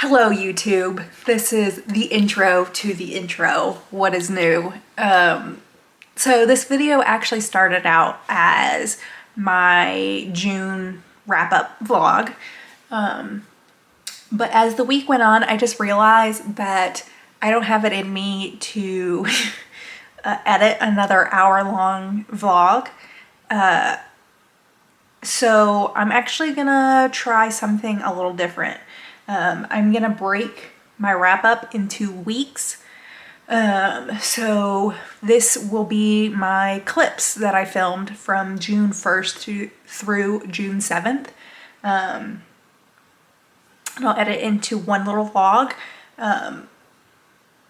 Hello YouTube, this is the intro to the intro. What is new? So this video actually started out as my June wrap-up vlog. But as the week went on, I just realized that I don't have it in me to edit another hour-long vlog. So I'm actually gonna try something a little different. I'm gonna break my wrap up into weeks. So this will be my clips that I filmed from June 1st through June 7th. And I'll edit into one little vlog.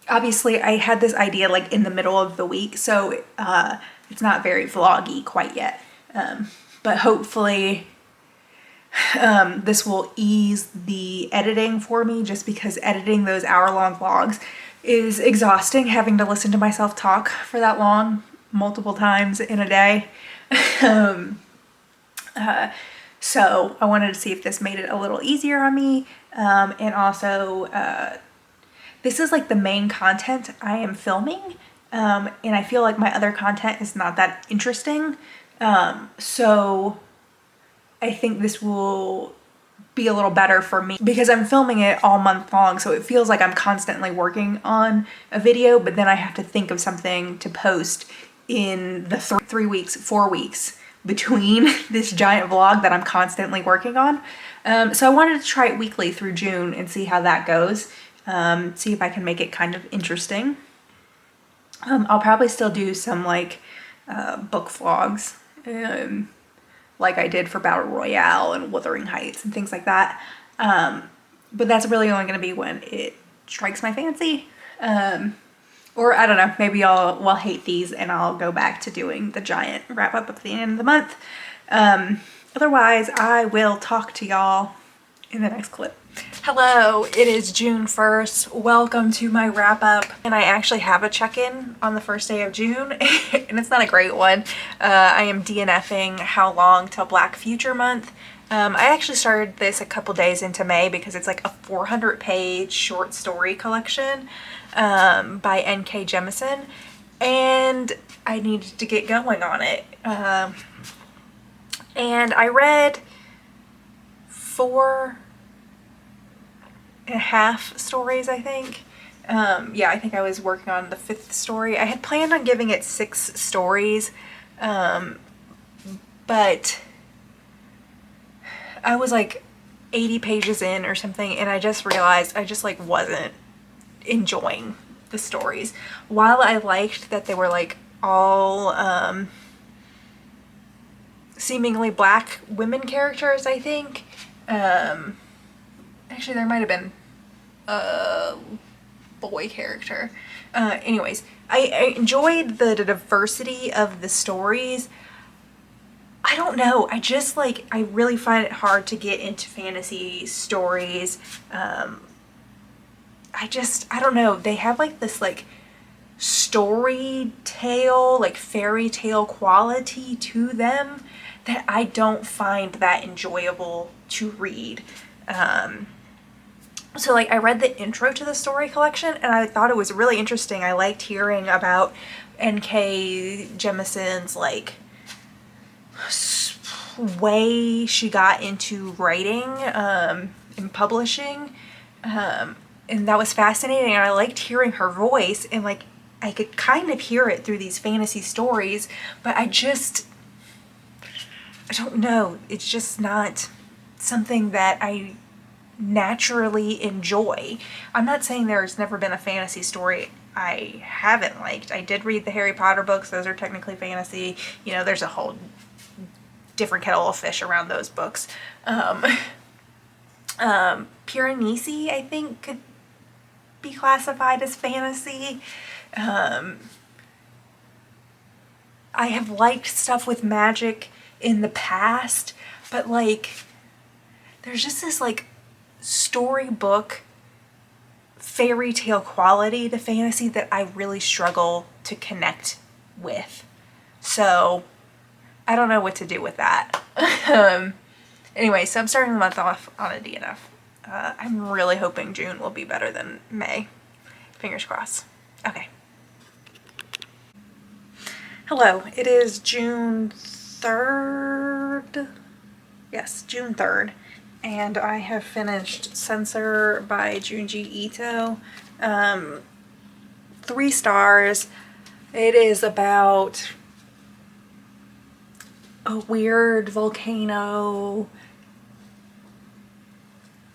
Obviously I had this idea like in the middle of the week, so it's not very vloggy quite yet. But hopefully this will ease the editing for me, just because editing those hour-long vlogs is exhausting, having to listen to myself talk for that long multiple times in a day. So I wanted to see if this made it a little easier on me. And also this is like the main content I am filming, and I feel like my other content is not that interesting. So I think this will be a little better for me because I'm filming it all month long, so it feels like I'm constantly working on a video, but then I have to think of something to post in the 4 weeks between this giant vlog that I'm constantly working on. So I wanted to try it weekly through June and see how that goes. See if I can make it kind of interesting. I'll probably still do some like book vlogs, like I did for Battle Royale and Wuthering Heights and things like that. But that's really only going to be when it strikes my fancy. Or I don't know, maybe we'll hate these and I'll go back to doing the giant wrap up at the end of the month. Otherwise, I will talk to y'all in the next clip. Hello, it is June 1st. Welcome to my wrap up. And I actually have a check-in on the first day of June, and it's not a great one. I am DNFing how long till Black Future Month. I actually started this a couple days into May because it's like a 400-page short story collection by N.K. Jemisin, and I needed to get going on it. And I read 4.5 stories, I think. Yeah, I think I was working on the 5th story. I had planned on giving it 6 stories, but I was like 80 pages in or something, and I just realized I just like wasn't enjoying the stories. While I liked that they were like all seemingly black women characters, I think. Actually, there might have been a boy character. Anyways, I enjoyed the diversity of the stories. I don't know, I just like, I really find it hard to get into fantasy stories. I don't know, they have like this like story tale, like fairy tale quality to them that I don't find that enjoyable to read. So like I read the intro to the story collection and I thought it was really interesting. I liked hearing about N.K. Jemisin's like way she got into writing and publishing, and that was fascinating, and I liked hearing her voice, and like I could kind of hear it through these fantasy stories, but I don't know, it's just not something that I naturally enjoy. I'm not saying there's never been a fantasy story I haven't liked. I did read the Harry Potter books, those are technically fantasy. You know, there's a whole different kettle of fish around those books. Piranesi, I think, could be classified as fantasy. I have liked stuff with magic in the past, but like there's just this like storybook fairy tale quality to fantasy that I really struggle to connect with. So I don't know what to do with that. Anyway, so I'm starting the month off on a DNF. I'm really hoping June will be better than May. Fingers crossed. Okay. Hello, it is June 3rd. Yes, June 3rd. And I have finished Censor by Junji Ito. 3 stars. It is about a weird volcano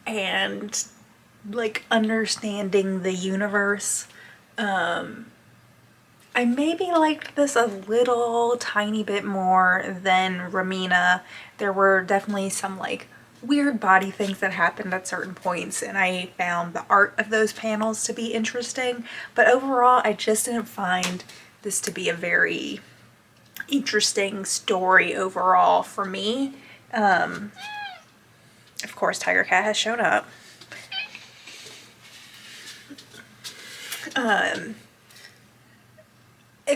and like understanding the universe. I maybe liked this a little tiny bit more than Ramina. There were definitely some like weird body things that happened at certain points, and I found the art of those panels to be interesting, but overall I just didn't find this to be a very interesting story overall for me. Of course, Tiger Cat has shown up.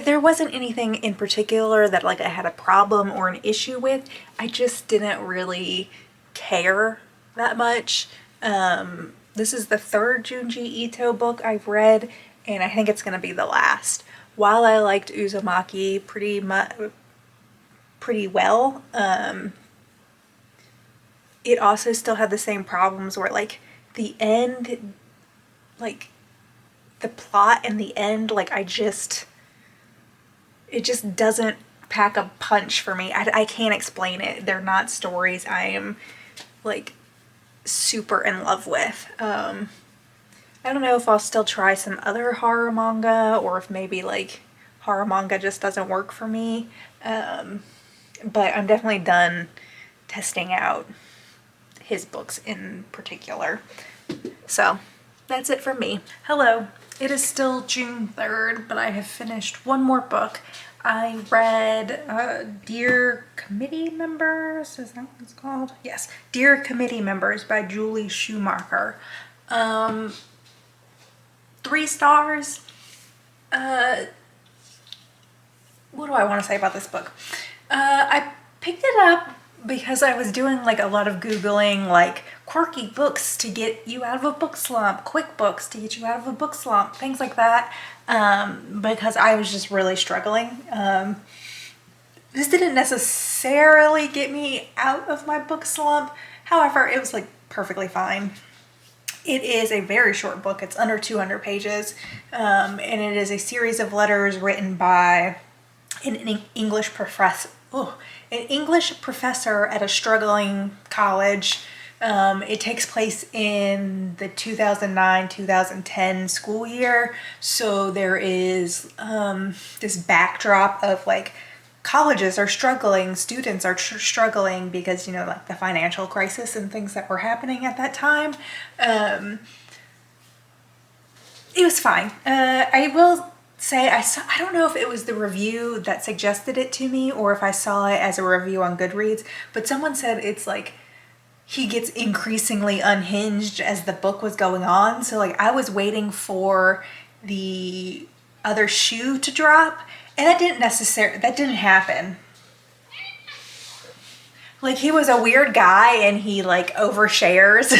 There wasn't anything in particular that like I had a problem or an issue with. I just didn't really care that much. This is the 3rd Junji Ito book I've read, and I think it's going to be the last. While I liked Uzumaki pretty well, it also still had the same problems where like the end, like the plot and the end, like it just doesn't pack a punch for me. I can't explain it. They're not stories I am like super in love with. I don't know if I'll still try some other horror manga or if maybe like horror manga just doesn't work for me. But I'm definitely done testing out his books in particular. So that's it from me. Hello. It is still June 3rd, but I have finished one more book. I read Dear Committee Members, is that what it's called? Yes, Dear Committee Members by Julie Schumacher. 3 stars. What do I want to say about this book? I picked it up because I was doing like a lot of Googling like quirky books to get you out of a book slump, quick books to get you out of a book slump, things like that, because I was just really struggling. This didn't necessarily get me out of my book slump. However, it was like perfectly fine. It is a very short book. It's under 200 pages, and it is a series of letters written by an English professor. An English professor at a struggling college. It takes place in the 2009-2010 school year. So there is this backdrop of like colleges are struggling, students are struggling because, you know, like the financial crisis and things that were happening at that time. It was fine. I will say I don't know if it was the review that suggested it to me or if I saw it as a review on Goodreads, but someone said it's like he gets increasingly unhinged as the book was going on. So like I was waiting for the other shoe to drop, and that didn't happen. Like he was a weird guy and he like overshares.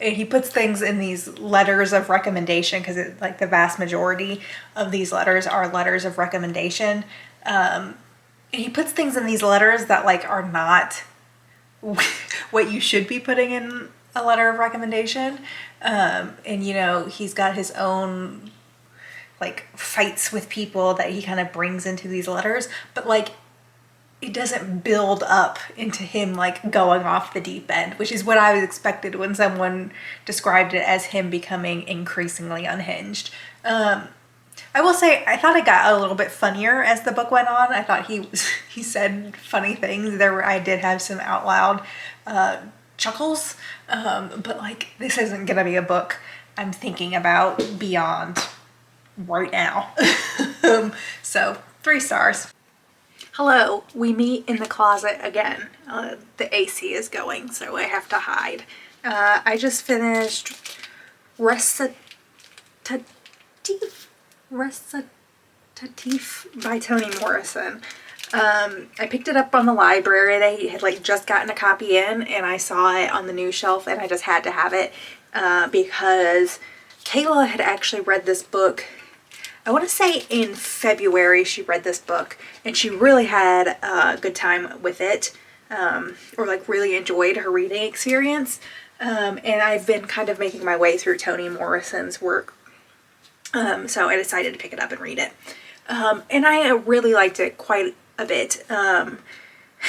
And he puts things in these letters of recommendation because it like the vast majority of these letters are letters of recommendation. He puts things in these letters that like are not what you should be putting in a letter of recommendation. And you know, he's got his own like fights with people that he kind of brings into these letters, but like it doesn't build up into him like going off the deep end, which is what I was expected when someone described it as him becoming increasingly unhinged. I will say I thought it got a little bit funnier as the book went on. I thought he said funny things. I did have some out loud chuckles, but like this isn't gonna be a book I'm thinking about beyond right now. So 3 stars. Hello, we meet in the closet again. The AC is going, so I have to hide. I just finished recitatif by Toni Morrison. I picked it up on the library. They had like just gotten a copy in, and I saw it on the news shelf, and I just had to have it because Kayla had actually read this book. I want to say in February she read this book, and she really had a good time with it, or like really enjoyed her reading experience. And I've been kind of making my way through Toni Morrison's work, so I decided to pick it up and read it. And I really liked it quite a bit.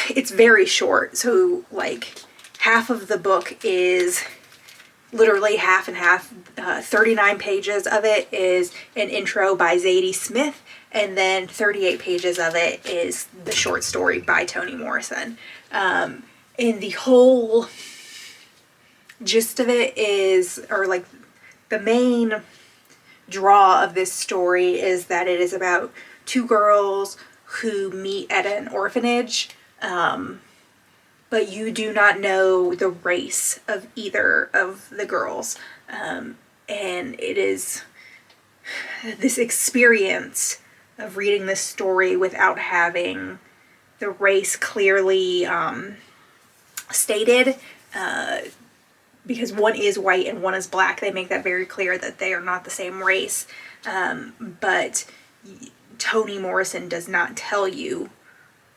It's very short, so like half of the book is literally half and half. 39 pages of it is an intro by Zadie Smith, and then 38 pages of it is the short story by Toni Morrison. And the whole gist of it is, or like the main draw of this story is that it is about two girls who meet at an orphanage, but you do not know the race of either of the girls. And it is this experience of reading this story without having the race clearly stated, because one is white and one is black. They make that very clear that they are not the same race. But Toni Morrison does not tell you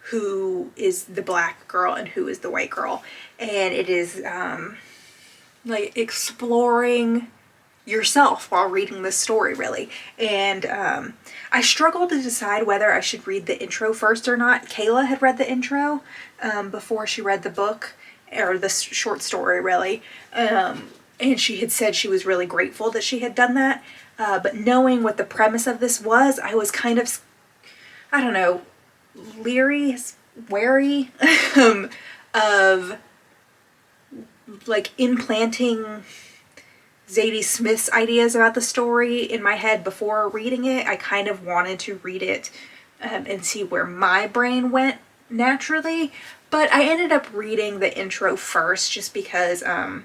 who is the black girl and who is the white girl. And it is like exploring yourself while reading this story, really. And I struggled to decide whether I should read the intro first or not. Kayla had read the intro before she read the book, or the short story, really. And she had said she was really grateful that she had done that. But knowing what the premise of this was, I was kind of, I don't know, wary of like implanting Zadie Smith's ideas about the story in my head before reading it. I kind of wanted to read it and see where my brain went naturally. But I ended up reading the intro first just because I'm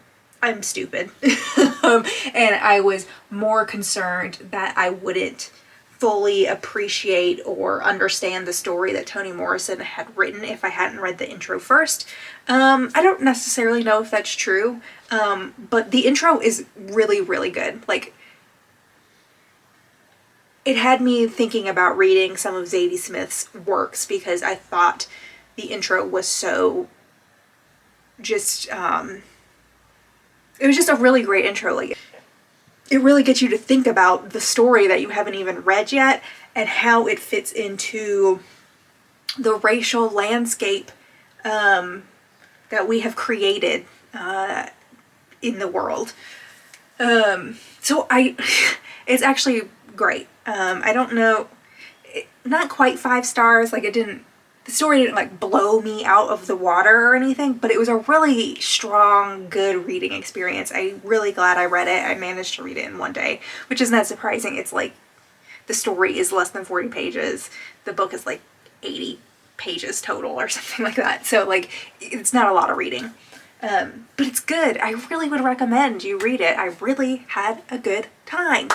stupid. And I was more concerned that I wouldn't fully appreciate or understand the story that Toni Morrison had written if I hadn't read the intro first. I don't necessarily know if that's true, but the intro is really, really good. Like, it had me thinking about reading some of Zadie Smith's works because I thought the intro was so just, it was just a really great intro. Like, it really gets you to think about the story that you haven't even read yet and how it fits into the racial landscape that we have created in the world. So it's actually great. I don't know, not quite 5 stars. Like, the story didn't like blow me out of the water or anything, but it was a really strong, good reading experience. I'm really glad I read it. I managed to read it in one day, which is not surprising. It's like, the story is less than 40 pages. The book is like 80 pages total or something like that. So like, it's not a lot of reading. But it's good. I really would recommend you read it. I really had a good time.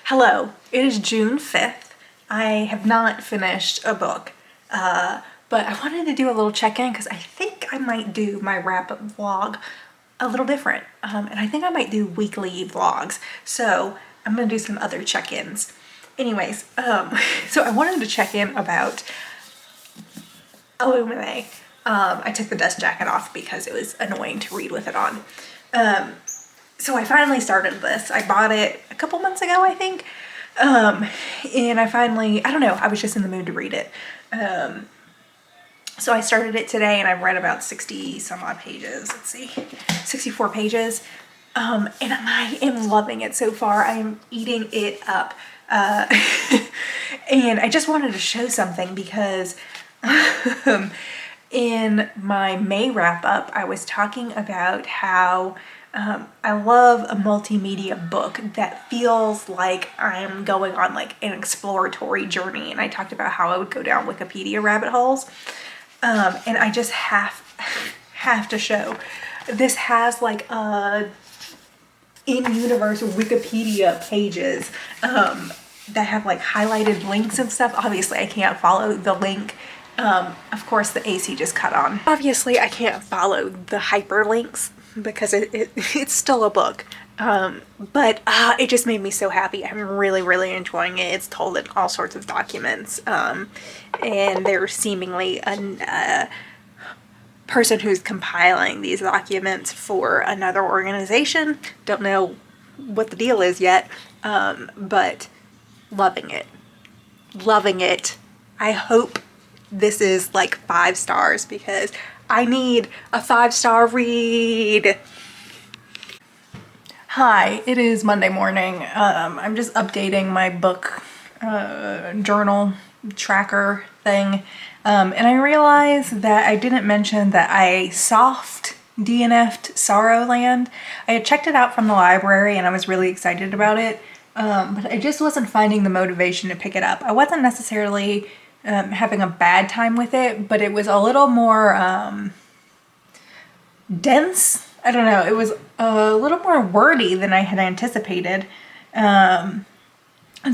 Hello, it is June 5th. I have not finished a book. But I wanted to do a little check-in because I think I might do my wrap-up vlog a little different. And I think I might do weekly vlogs. So I'm going to do some other check-ins. Anyways, so I wanted to check in about illuminae. I took the dust jacket off because it was annoying to read with it on. So I finally started this. I bought it a couple months ago, I think. And I don't know, I was just in the mood to read it. So I started it today and I've read about 60 some odd pages. Let's see, 64 pages. And I am loving it so far. I am eating it up. And I just wanted to show something because in my May wrap up, I was talking about how I love a multimedia book that feels like I'm going on like an exploratory journey. And I talked about how I would go down Wikipedia rabbit holes. And I just have to show. This has like in-universe Wikipedia pages that have like highlighted links and stuff. Obviously I can't follow the link Of course, the AC just cut on. Obviously, I can't follow the hyperlinks because it's still a book. But it just made me so happy. I'm really, really enjoying it. It's told in all sorts of documents. And there's seemingly a person who's compiling these documents for another organization. Don't know what the deal is yet, but loving it. Loving it. I hope this is like 5 stars because I need a 5-star read. Hi, it is Monday morning. I'm just updating my book journal tracker thing. And I realized that I didn't mention that I soft DNF'd Sorrowland. I had checked it out from the library and I was really excited about it. But I just wasn't finding the motivation to pick it up. I wasn't necessarily having a bad time with it, but it was a little more dense. I don't know, it was a little more wordy than I had anticipated. And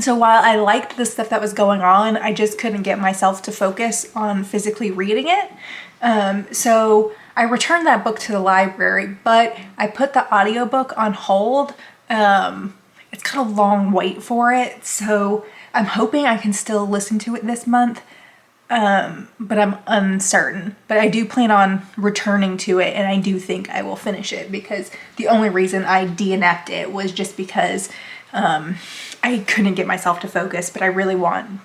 so while I liked the stuff that was going on, I just couldn't get myself to focus on physically reading it. So I returned that book to the library, but I put the audiobook on hold. It's got a long wait for it, so I'm hoping I can still listen to it this month. But I'm uncertain. But I do plan on returning to it, and I do think I will finish it because the only reason I DNF'd it was just because I couldn't get myself to focus, but I really want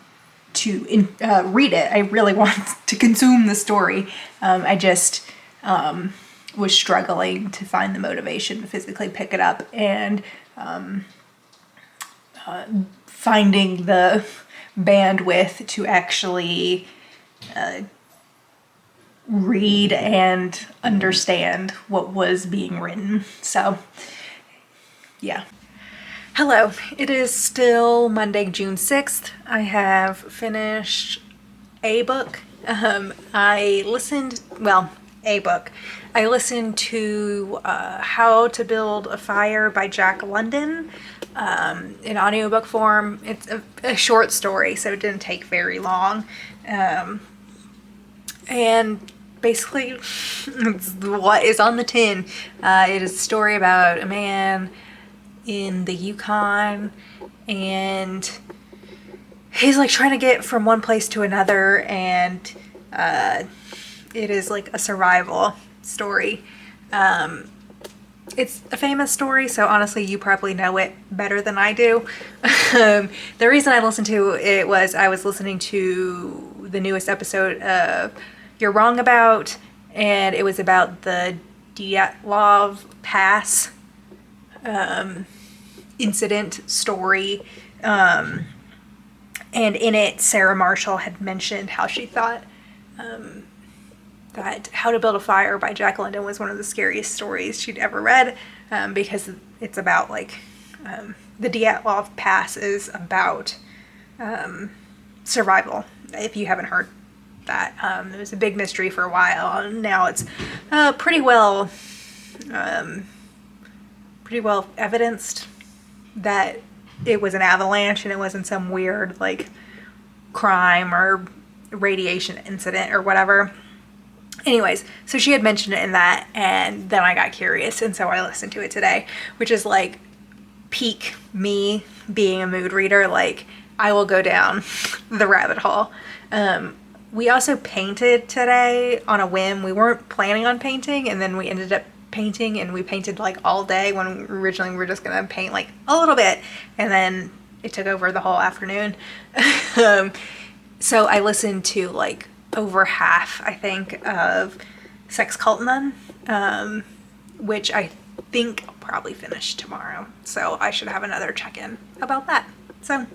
to read it. I really want to consume the story. I just was struggling to find the motivation to physically pick it up, and finding the bandwidth to actually read and understand what was being written. So yeah. Hello, it is still Monday, June 6th. I have finished a book. I listened to How to Build a Fire by Jack London in audiobook form. It's a short story, so it didn't take very long. And basically, it's what is on the tin. It is a story about a man in the Yukon, and he's like trying to get from one place to another, and it is like a survival story. It's a famous story, so honestly you probably know it better than I do. The reason I listened to it was I was listening to the newest episode of You're Wrong About, and it was about the Dyatlov Pass incident story. And in it, Sarah Marshall had mentioned how she thought that How to Build a Fire by Jack London was one of the scariest stories she'd ever read, because it's about like the Dyatlov Pass is about survival. If you haven't heard that, it was a big mystery for a while, and now it's pretty well evidenced that it was an avalanche and it wasn't some weird like crime or radiation incident or whatever. Anyways, so she had mentioned it in that, and then I got curious, and so I listened to it today, which is like peak me being a mood reader. Like, I will go down the rabbit hole. We also painted today on a whim. We weren't planning on painting, and then we ended up painting, and we painted like all day when originally we were just gonna paint like a little bit, and then it took over the whole afternoon. So I listened to like over half, I think, of Sex Cult Nun, which I think I'll probably finish tomorrow. So I should have another check-in about that. So,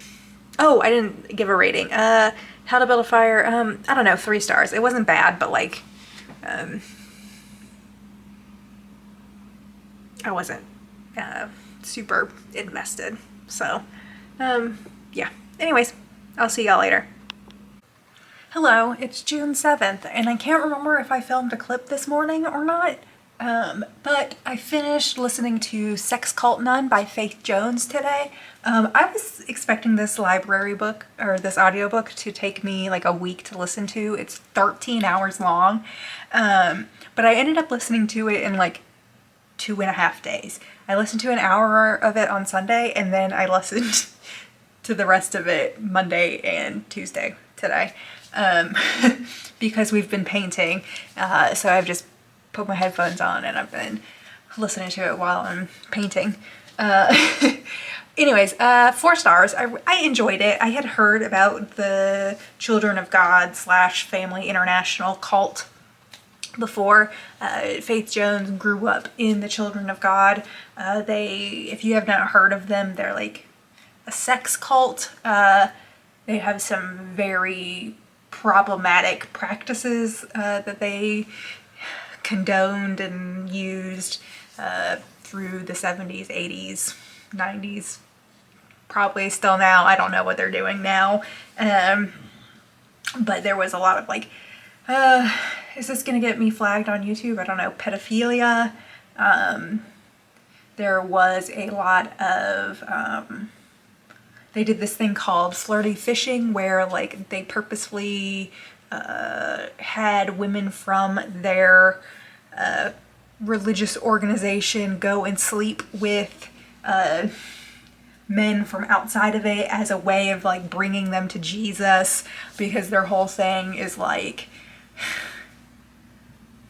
oh, I didn't give a rating. How to Build a Fire, I don't know, 3 stars. It wasn't bad, but like, I wasn't super invested. So, yeah. Anyways, I'll see y'all later. Hello, it's June 7th, and I can't remember if I filmed a clip this morning or not, But I finished listening to Sex Cult Nun by Faith Jones today. I was expecting this library book or this audiobook to take me like a week to listen to. It's 13 hours long. But I ended up listening to it in like 2.5 days. I listened to an hour of it on Sunday, and then I listened to the rest of it Monday and Tuesday today. Because we've been painting. So I've just put my headphones on and I've been listening to it while I'm painting. Anyways, 4 stars. I enjoyed it. I had heard about the Children of God / Family International cult before. Faith Jones grew up in the Children of God. If you have not heard of them, they're like a sex cult. They have some very problematic practices that they condoned and used through the 70s, 80s, 90s, probably still now. I don't know what they're doing now. But there was a lot of like, is this gonna get me flagged on YouTube? I don't know, pedophilia. There was a lot of, they did this thing called flirty fishing where like they purposefully had women from their religious organization go and sleep with men from outside of it as a way of like bringing them to Jesus, because their whole thing is like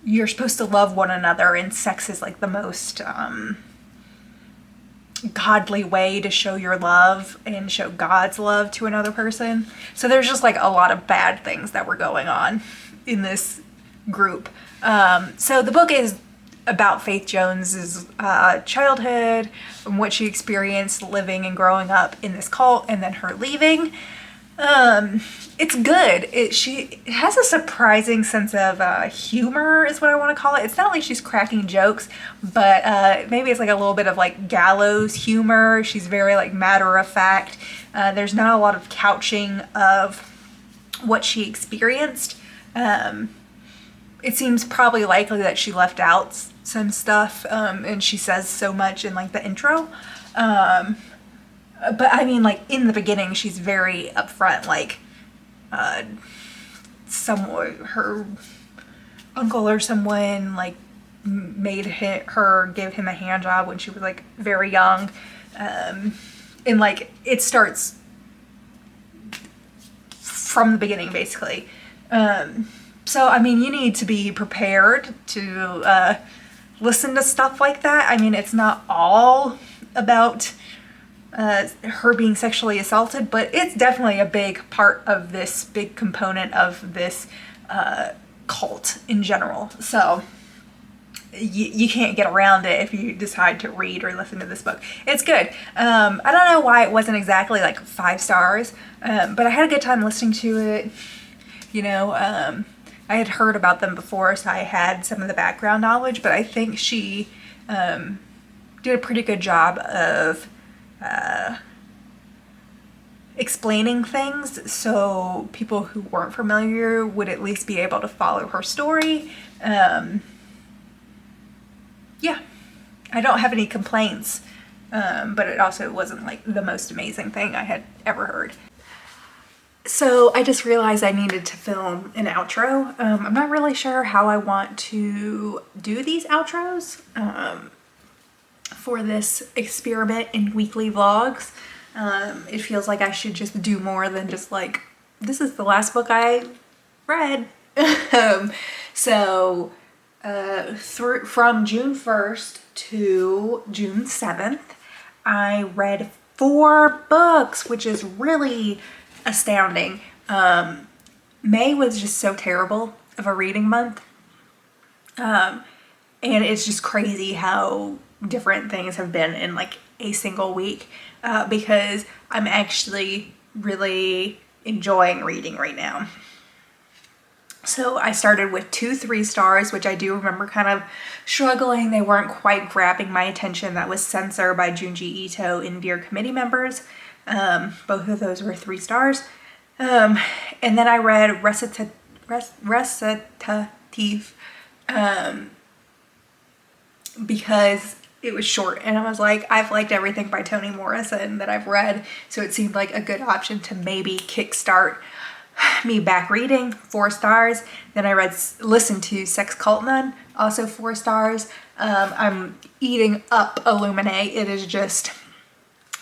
you're supposed to love one another and sex is like the most godly way to show your love and show God's love to another person. So there's just like a lot of bad things that were going on in this group. So the book is about Faith Jones's childhood and what she experienced living and growing up in this cult, and then her leaving. It's good. She has a surprising sense of humor is what I want to call it. It's not like she's cracking jokes, but maybe it's like a little bit of like gallows humor. She's very like matter of fact. There's not a lot of couching of what she experienced. It seems probably likely that she left out some stuff, and she says so much in like the intro. But I mean, like in the beginning, she's very upfront. Like, her uncle or someone like made her give him a hand job when she was like very young, and like it starts from the beginning basically. So I mean, you need to be prepared to listen to stuff like that. I mean, it's not all about her being sexually assaulted, but it's definitely a big part of this, big component of this cult in general. So you can't get around it if you decide to read or listen to this book. It's good. I don't know why it wasn't exactly like 5 stars, but I had a good time listening to it. You know, I had heard about them before, so I had some of the background knowledge, but I think she did a pretty good job of explaining things so people who weren't familiar would at least be able to follow her story. Yeah, I don't have any complaints, but it also wasn't like the most amazing thing I had ever heard. So I just realized I needed to film an outro. I'm not really sure how I want to do these outros for this experiment in weekly vlogs. It feels like I should just do more than just like, this is the last book I read. So from June 1st to June 7th, I read 4 books, which is really astounding. May was just so terrible of a reading month. And it's just crazy how different things have been in like a single week, because I'm actually really enjoying reading right now. So I started with 2 3 stars, which I do remember kind of struggling. They weren't quite grabbing my attention. That was Censor by Junji Ito and Dear Committee Members. Both of those were 3 stars. And then I read recitatif, because it was short, and I was like, I've liked everything by Toni Morrison that I've read, so it seemed like a good option to maybe kickstart me back reading. 4 stars. Then I listened to Sex Cult Nun, also 4 stars. I'm eating up Illuminae. It is just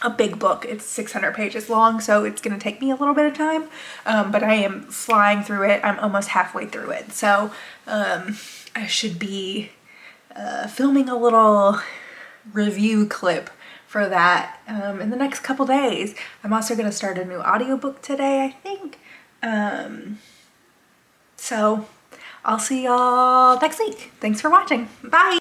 a big book. It's 600 pages long, so it's gonna take me a little bit of time, but I am flying through it. I'm almost halfway through it, so I should be filming a little review clip for that in the next couple days. I'm also gonna start a new audiobook today, I think. So I'll see y'all next week. Thanks for watching. Bye.